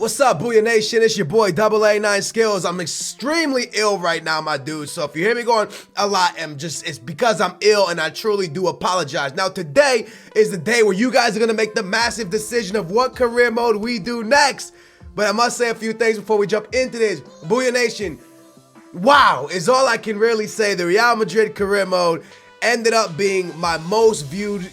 What's up, Booyah Nation? It's your boy Double A9 Skills. I'm extremely ill right now, my dude. So if you hear me going a lot, it's because I'm ill, and I truly do apologize. Now, today is the day where you guys are gonna make the massive decision of what career mode we do next. But I must say a few things before we jump into this. Booyah Nation, wow, is all I can really say. The Real Madrid career mode ended up being my most viewed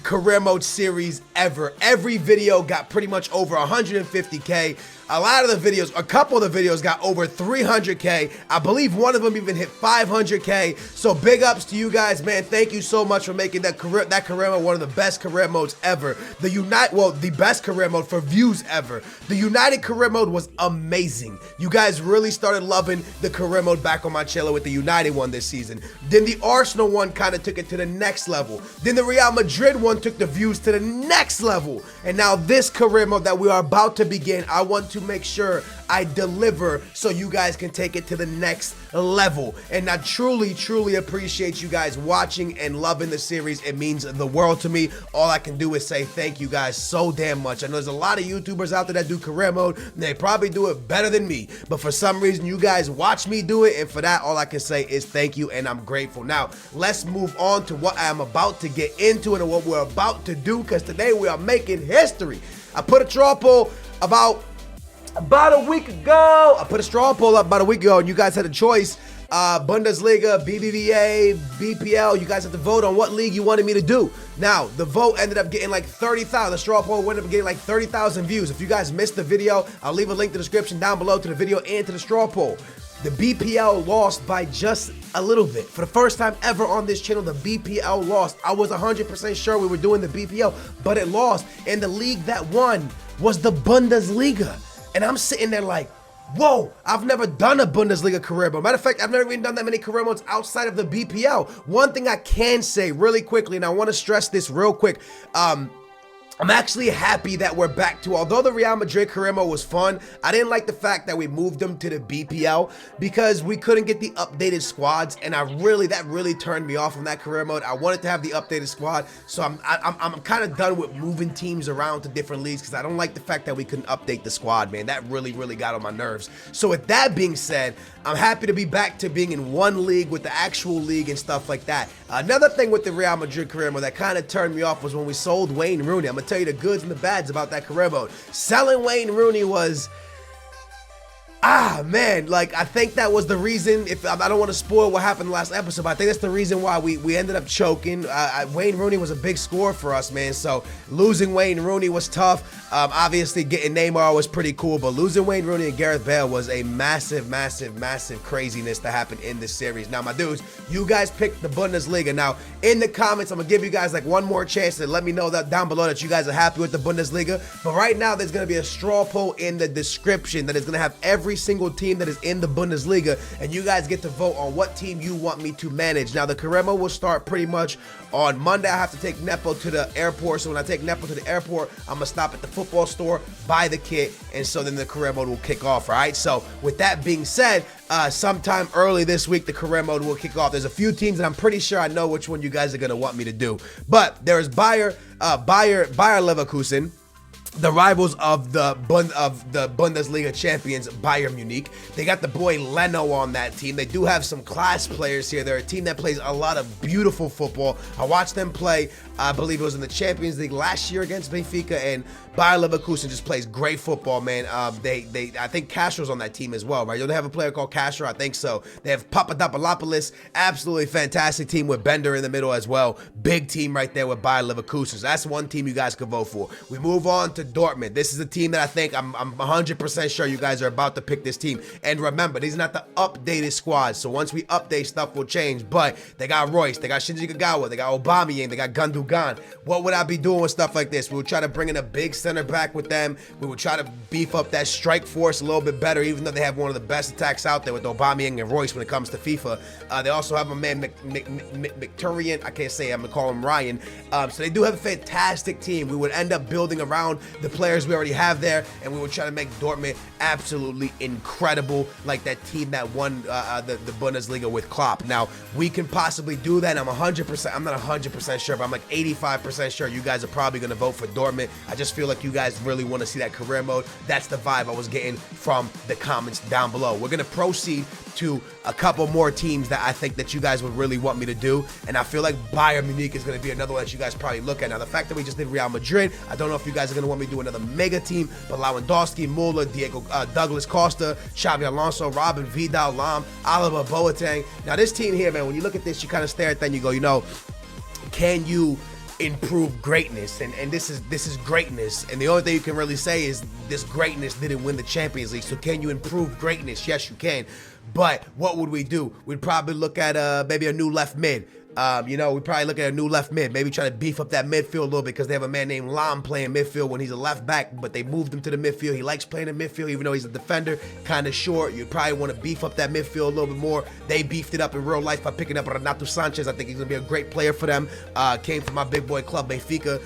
career mode series ever. Every video got pretty much over 150K. A lot of the videos, a couple of the videos got over 300K. I believe one of them even hit 500K. So big ups to you guys, man. Thank you so much for making that career mode one of the best career modes ever. The best career mode for views ever. The United career mode was amazing. You guys really started loving the career mode back on my channel with the United one this season. Then the Arsenal one kind of took it to the next level. Then the Real Madrid one took the views to the next level. And now this career mode that we are about to begin, I want to make sure I deliver so you guys can take it to the next level. And I truly appreciate you guys watching and loving the series. It means the world to me. All I can do is say thank you guys so damn much. I know there's a lot of YouTubers out there that do career mode, and they probably do it better than me, but for some reason you guys watch me do it, and for that all I can say is thank you, and I'm grateful. Now let's move on to what I'm about to get into and what we're about to do, because today we are making history. I put a straw poll about a week ago. I put a straw poll up about a week ago, and you guys had a choice. Bundesliga, BBVA, BPL. You guys have to vote on what league you wanted me to do. Now, the vote ended up getting like 30,000. The straw poll ended up getting like 30,000 views. If you guys missed the video, I'll leave a link in the description down below to the video and to the straw poll. The BPL lost by just a little bit. For the first time ever on this channel, the BPL lost. I was 100% sure we were doing the BPL, but it lost. And the league that won was the Bundesliga. And I'm sitting there like, whoa, I've never done a Bundesliga career mode. Matter of fact, I've never even done that many career modes outside of the BPL. One thing I can say really quickly, and I want to stress this real quick, I'm actually happy that we're back to, although the Real Madrid career mode was fun, I didn't like the fact that we moved them to the BPL because we couldn't get the updated squads, and that really turned me off from that career mode. I wanted to have the updated squad, so I'm kind of done with moving teams around to different leagues because I don't like the fact that we couldn't update the squad, man. That really got on my nerves. So with that being said, I'm happy to be back to being in one league with the actual league and stuff like that. Another thing with the Real Madrid career mode that kind of turned me off was when we sold Wayne Rooney. I'm gonna tell you the goods and the bads about that career mode. Selling Wayne Rooney was, man, like I think that was the reason. If I don't want to spoil what happened in the last episode, but I think that's the reason why we ended up choking. Wayne Rooney was a big score for us, man. So losing Wayne Rooney was tough. Obviously getting Neymar was pretty cool, but losing Wayne Rooney and Gareth Bale was a massive craziness that happened in this series. Now, my dudes, you guys picked the Bundesliga. Now, in the comments, I'm gonna give you guys like one more chance to let me know that down below that you guys are happy with the Bundesliga. But right now, there's gonna be a straw poll in the description that is gonna have every single team that is in the Bundesliga, and you guys get to vote on what team you want me to manage. Now, the career mode will start pretty much on Monday. I have to take Nepo to the airport, so when I take Nepo to the airport, I'm gonna stop at the football store, buy the kit, and so then the career mode will kick off. All right, so with that being said, sometime early this week the career mode will kick off. There's a few teams that I'm pretty sure I know which one you guys are gonna want me to do, but there's Bayer Leverkusen, the rivals of the Bundesliga champions, Bayern Munich. They got the boy Leno on that team. They do have some class players here. They're a team that plays a lot of beautiful football. I watched them play, I believe it was in the Champions League last year against Benfica, and Bayer Leverkusen just plays great football, man. I think Castro's on that team as well, right? Don't they have a player called Castro? I think so. They have Papadopoulos, absolutely fantastic team with Bender in the middle as well. Big team right there with Bayer Leverkusen. So that's one team you guys could vote for. We move on to Dortmund. This is a team that I think I'm 100% sure you guys are about to pick this team. And remember, these are not the updated squads, so once we update, stuff will change. But they got Royce, they got Shinji Kagawa, they got Aubameyang, they got Gundogan. What would I be doing with stuff like this? We would try to bring in a big center back with them. We would try to beef up that strike force a little bit better, even though they have one of the best attacks out there with Aubameyang and Royce when it comes to FIFA. They also have a man, Mkhitaryan. I can't say, I'm gonna call him Ryan. So they do have a fantastic team. We would end up building around the players we already have there, and we would try to make Dortmund absolutely incredible, like that team that won the Bundesliga with Klopp. Now, we can possibly do that. I'm not 100% sure, but I'm like 85% sure you guys are probably going to vote for Dortmund. I just feel like you guys really want to see that career mode. That's the vibe I was getting from the comments down below. We're going to proceed to a couple more teams that I think that you guys would really want me to do, and I feel like Bayern Munich is going to be another one that you guys probably look at. Now, the fact that we just did Real Madrid, I don't know if you guys are going to want me to do another mega team, but Lewandowski, Muller, Diego, Douglas Costa, Xavi Alonso, Robin, Vidal, Lam, Alaba, Boateng. Now, this team here, man, when you look at this, you kind of stare at that and you go, you know, can you improve greatness? And this is greatness, and the only thing you can really say is this greatness didn't win the Champions League. So can you improve greatness? Yes, you can. But what would we do? We'd probably look at maybe a new left mid. You know, we probably look at a new left mid, maybe try to beef up that midfield a little bit, because they have a man named Lam playing midfield when he's a left back, but they moved him to the midfield. He likes playing in midfield, even though he's a defender, kind of short. You probably want to beef up that midfield a little bit more. They beefed it up in real life by picking up Renato Sanchez. I think he's going to be a great player for them. Came from my big boy club, Benfica.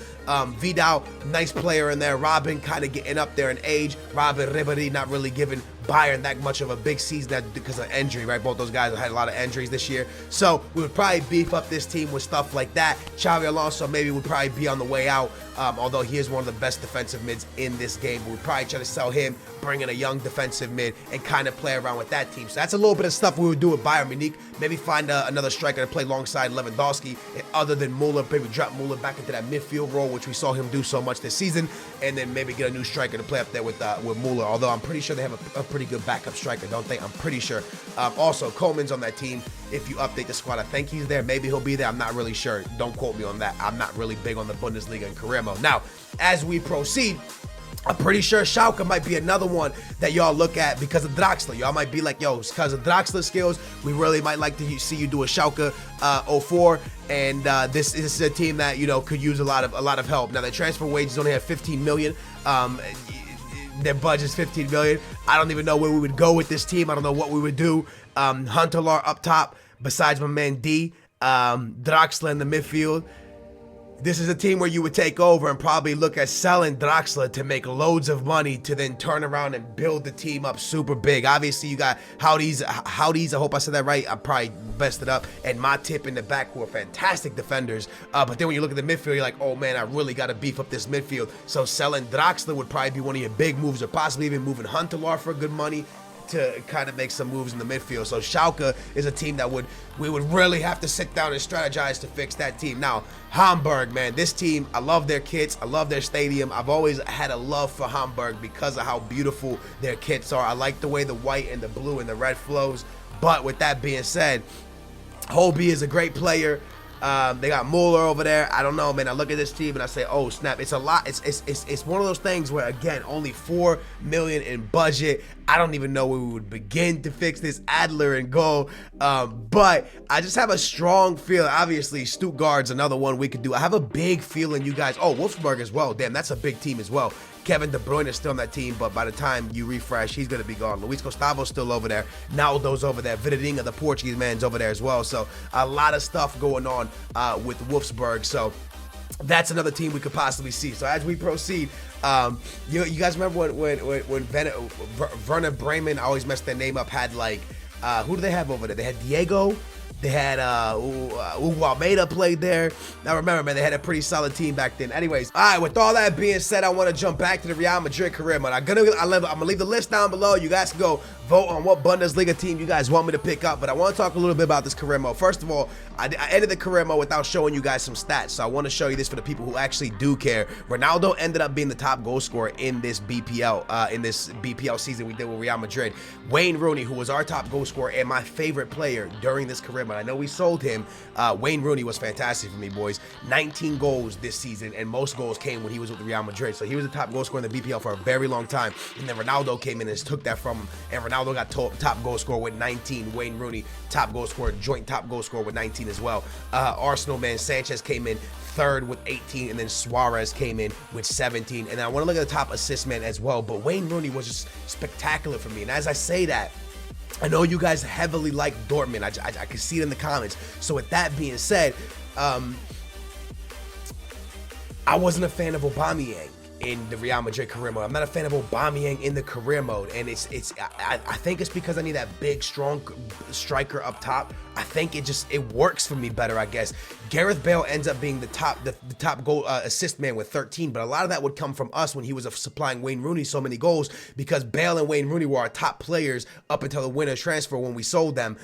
Vidal, nice player in there. Robin kind of getting up there in age. Robin, Ribéry not really giving Bayern that much of a big season because of injury, right? Both those guys have had a lot of injuries this year. So we would probably beef up this team with stuff like that. Xavi Alonso maybe would probably be on the way out, although he is one of the best defensive mids in this game. But we'd probably try to sell him, bring in a young defensive mid, and kind of play around with that team. So that's a little bit of stuff we would do with Bayern Munich. Maybe find another striker to play alongside Lewandowski, other than Muller. Maybe drop Muller back into that midfield role, which we saw him do so much this season, and then maybe get a new striker to play up there with Muller. Although I'm pretty sure they have a pretty good backup striker, don't they? I'm pretty sure. Also, Coleman's on that team. If you update the squad, I think he's there. Maybe he'll be there. I'm not really sure. Don't quote me on that. I'm not really big on the Bundesliga and career mode. Now, as we proceed, I'm pretty sure Schalke might be another one that y'all look at because of Draxler. Y'all might be like, yo, because of Draxler's skills, we really might like to see you do a Schalke 04. And this is a team that, you know, could use a lot of help. Now, their transfer wages only have 15 million. Their budget's 15 million. I don't even know where we would go with this team. I don't know what we would do. Huntelaar up top, besides my man D. Draxler in the midfield. This is a team where you would take over and probably look at selling Draxler to make loads of money to then turn around and build the team up super big. Obviously, you got Howdy's, I hope I said that right. I probably messed it up. And Matip in the back, who are fantastic defenders. But then when you look at the midfield, you're like, oh man, I really got to beef up this midfield. So selling Draxler would probably be one of your big moves, or possibly even moving Huntelaar for good money to kind of make some moves in the midfield. So Schalke is a team that we would really have to sit down and strategize to fix that team. Now, Hamburg, man, this team, I love their kits. I love their stadium. I've always had a love for Hamburg because of how beautiful their kits are. I like the way the white and the blue and the red flows. But with that being said, Hobie is a great player. They got Muller over there. I don't know, man. I look at this team and I say, oh snap, it's a lot. It's one of those things where, again, only 4 million in budget. I don't even know where we would begin to fix this. Adler in goal. But I just have a strong feeling. Obviously, Stuttgart's another one we could do. I have a big feeling you guys. Oh, Wolfsburg as well. Damn, that's a big team as well. Kevin De Bruyne is still on that team, but by the time you refresh, he's going to be gone. Luis Gustavo's still over there. Naldo's over there. Vidadinha, the Portuguese man's over there as well. So a lot of stuff going on with Wolfsburg. So that's another team we could possibly see. So as we proceed, you guys remember when Werner Bremen, I always mess their name up, had like, who do they have over there? They had Diego. They had Hugo Almeida played there. Now remember, man, they had a pretty solid team back then. Anyways, all right, with all that being said, I want to jump back to the Real Madrid career mode. I'm gonna leave the list down below. You guys can go vote on what Bundesliga team you guys want me to pick up, but I want to talk a little bit about this career mode. First of all, I ended the career mode without showing you guys some stats, so I want to show you this for the people who actually do care. Ronaldo ended up being the top goal scorer in this BPL season we did with Real Madrid. Wayne Rooney, who was our top goal scorer and my favorite player during this career mode. I know we sold him. Wayne Rooney was fantastic for me, boys. 19 goals this season, and most goals came when he was with Real Madrid. So he was the top goal scorer in the BPL for a very long time. And then Ronaldo came in and took that from him. And Ronaldo got top goal scorer with 19. Wayne Rooney, top goal scorer, joint top goal scorer with 19 as well. Arsenal, man, Sanchez came in third with 18, and then Suarez came in with 17. And I want to look at the top assist man as well. But Wayne Rooney was just spectacular for me. And as I say that, I know you guys heavily like Dortmund. I can see it in the comments. So with that being said, I wasn't a fan of Aubameyang in the Real Madrid career mode. I'm not a fan of Aubameyang in the career mode, and I think it's because I need that big, strong striker up top. I think it works for me better, I guess. Gareth Bale ends up being the top goal assist man with 13, but a lot of that would come from us when he was supplying Wayne Rooney so many goals, because Bale and Wayne Rooney were our top players up until the winter transfer when we sold them.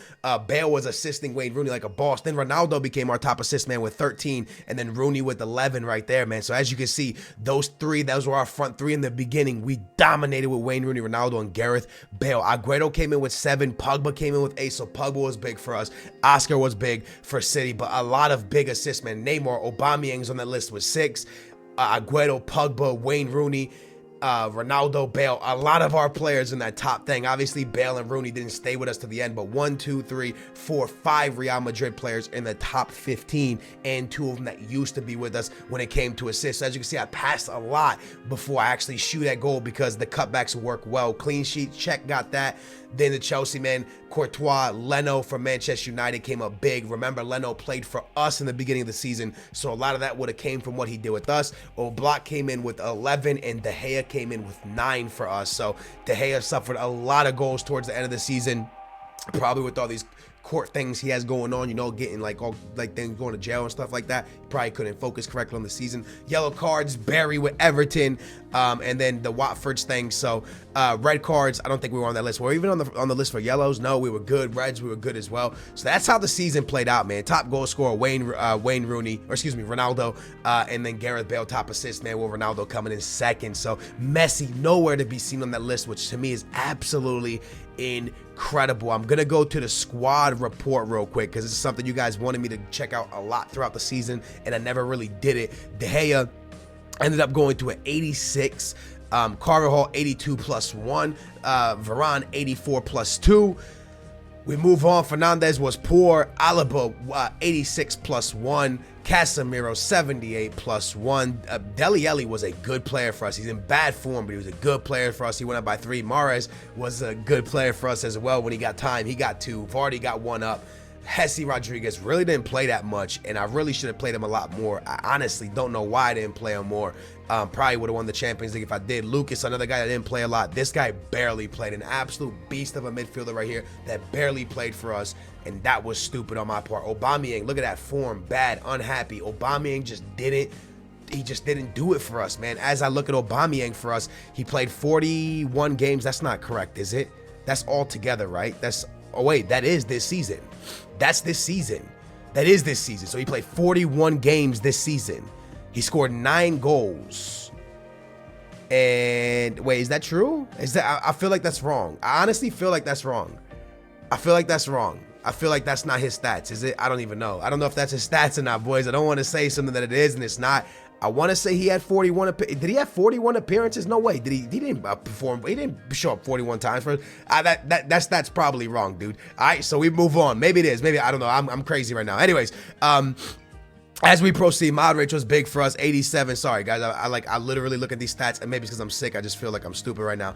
Bale was assisting Wayne Rooney like a boss. Then Ronaldo became our top assist man with 13, and then Rooney with 11 right there, man. So as you can see, those were our front three in the beginning. We dominated with Wayne Rooney, Ronaldo, and Gareth Bale. Aguero came in with 7. Pogba came in with 8, so Pogba was big for us. Oscar was big for City, but a lot of big assists, man. Neymar, Aubameyang's on that list with 6. Aguero, Pogba, Wayne Rooney, Ronaldo, Bale, a lot of our players in that top thing. Obviously, Bale and Rooney didn't stay with us to the end, but 1, 2, 3, 4, 5 Real Madrid players in the top 15, and 2 of them that used to be with us when it came to assists. So as you can see, I passed a lot before I actually shoot at goal because the cutbacks work well. Clean sheet, check, got that. Then the Chelsea man, Courtois, Leno from Manchester United came up big. Remember, Leno played for us in the beginning of the season, so a lot of that would have came from what he did with us. Oblak came in with 11, and De Gea came in with 9 for us. So De Gea suffered a lot of goals towards the end of the season, probably with all these court things he has going on, you know, getting things going to jail and stuff like that. He probably couldn't focus correctly on the season. Yellow cards, Barry with Everton, and then the Watford's thing. So red cards, I don't think we were on that list. We're even on the list for yellows. No, we were good. Reds, we were good as well. So that's how the season played out, man. Top goal scorer Wayne Rooney, or excuse me, Ronaldo, and then Gareth Bale top assist man with Ronaldo coming in second. So Messi nowhere to be seen on that list, which to me is absolutely incredible. I'm gonna go to the squad report real quick because it's something you guys wanted me to check out a lot throughout the season, and I never really did it. De Gea ended up going to an 86. Carvajal 82 plus 1. Varane 84 plus 2. We move on. Fernandez was poor. Alaba 86 plus 1. Casemiro 78 plus 1. Dele Alli was a good player for us. He's in bad form, but he was a good player for us. He went up by 3. Mahrez was a good player for us as well. When he got time, he got 2. Vardy got 1 up. Jesse Rodriguez really didn't play that much, and I really should have played him a lot more. I honestly don't know why I didn't play him more. Probably would have won the Champions League if I did. Lucas, another guy that didn't play a lot. This guy barely played. An absolute beast of a midfielder right here that barely played for us, and that was stupid on my part. Aubameyang, look at that form. Bad, unhappy. Aubameyang just didn't do it for us, man. As I look at Aubameyang for us, he played 41 games. That's not correct, is it? That's all together, right? Oh wait, that is this season. That's this season. That is this season. So he played 41 games this season. He scored 9 goals. And wait, is that true? I feel like that's wrong. I honestly feel like that's wrong. I feel like that's wrong. I feel like that's not his stats. Is it? I don't even know. I don't know if that's his stats or not, boys. I don't want to say something that it is and it's not. I want to say he had 41. Did he have 41 appearances? No way. Did he? He didn't perform. He didn't show up 41 times for us. That's probably wrong, dude. All right, so we move on. Maybe it is. Maybe I don't know. I'm crazy right now. Anyways, as we proceed, Modric was big for us, 87. Sorry, guys. I literally look at these stats, and maybe it's because I'm sick. I just feel like I'm stupid right now.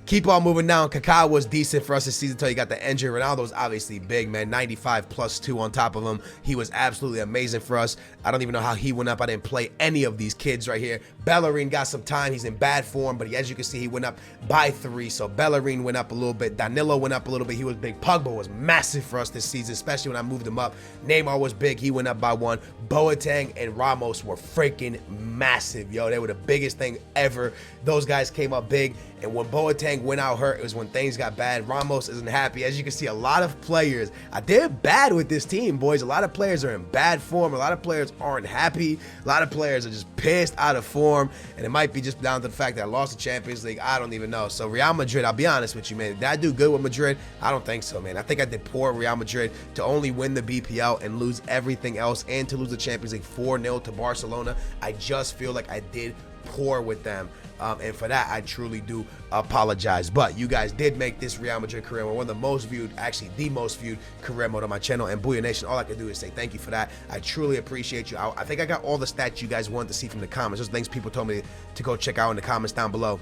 Keep on moving down. Kaká was decent for us this season until he got the injury. Ronaldo was obviously big, man. 95 plus 2 on top of him. He was absolutely amazing for us. I don't even know how he went up. I didn't play any of these kids right here. Bellerin got some time. He's in bad form, but as you can see, he went up by 3. So Bellerin went up a little bit. Danilo went up a little bit. He was big. Pogba was massive for us this season, especially when I moved him up. Neymar was big. He went up by 1. Boateng and Ramos were freaking massive, yo. They were the biggest thing ever. Those guys came up big, and when Boateng went out hurt, it was when things got bad. Ramos isn't happy. As you can see, a lot of players, they're bad with this team, boys. A lot of players are in bad form. A lot of players aren't happy. A lot of players are just pissed, out of form, and it might be just down to the fact that I lost the Champions League. I don't even know. So Real Madrid, I'll be honest with you, man. Did I do good with Madrid? I don't think so, man. I think I did poor at Real Madrid to only win the BPL and lose everything else, and to lose the Champions League 4-0 to Barcelona. I just feel like I did poor with them, and for that I truly do apologize. But you guys did make this Real Madrid career mode one of the most viewed, actually the most viewed career mode on my channel, and Booyah Nation, all I can do is say thank you for that. I truly appreciate you. I think I got all the stats you guys wanted to see from the comments, just things people told me to go check out in the comments down below.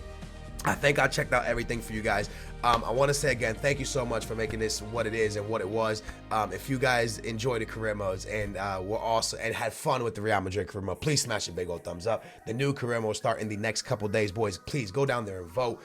I think I checked out everything for you guys. I want to say again, thank you so much for making this what it is and what it was. If you guys enjoyed the career modes and were also and had fun with the Real Madrid career mode, please smash a big old thumbs up. The new career mode start in the next couple days, boys. Please go down there and vote,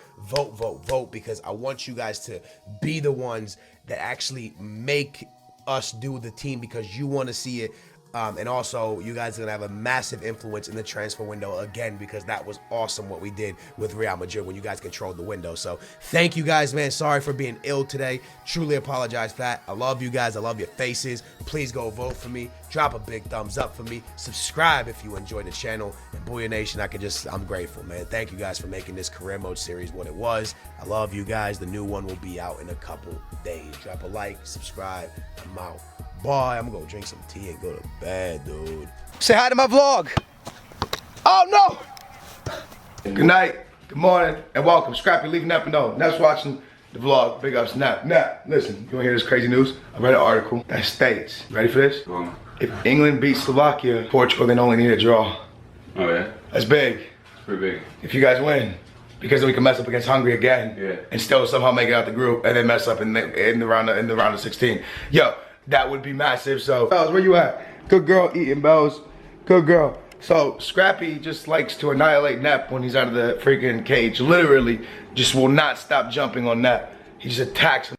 because I want you guys to be the ones that actually make us do the team, because you want to see it. And also, you guys are going to have a massive influence in the transfer window again, because that was awesome what we did with Real Madrid when you guys controlled the window. So thank you guys, man. Sorry for being ill today. Truly apologize for that. I love you guys. I love your faces. Please go vote for me. Drop a big thumbs up for me. Subscribe if you enjoy the channel. And Booyah Nation, I'm grateful, man. Thank you guys for making this career mode series what it was. I love you guys. The new one will be out in a couple days. Drop a like, subscribe. I'm out. Bye. I'm gonna go drink some tea and go to bed, dude. Say hi to my vlog. Oh no! Good night, good morning, and welcome. Scrappy, leave Nap know. Nep's watching the vlog. Big ups, Nap. Nap, listen, you wanna hear this crazy news? I read an article that states, you ready for this? If England beats Slovakia, Portugal then only need a draw. Oh yeah? That's big. It's pretty big. If you guys win, because then we can mess up against Hungary again, Yeah. and still somehow make it out the group, and then mess up in the round of 16. Yo, that would be massive. So, Bells, where you at? Good girl eating, Bells. Good girl. So, Scrappy just likes to annihilate Nep when he's out of the freaking cage. Literally, just will not stop jumping on Nep. He just attacks him.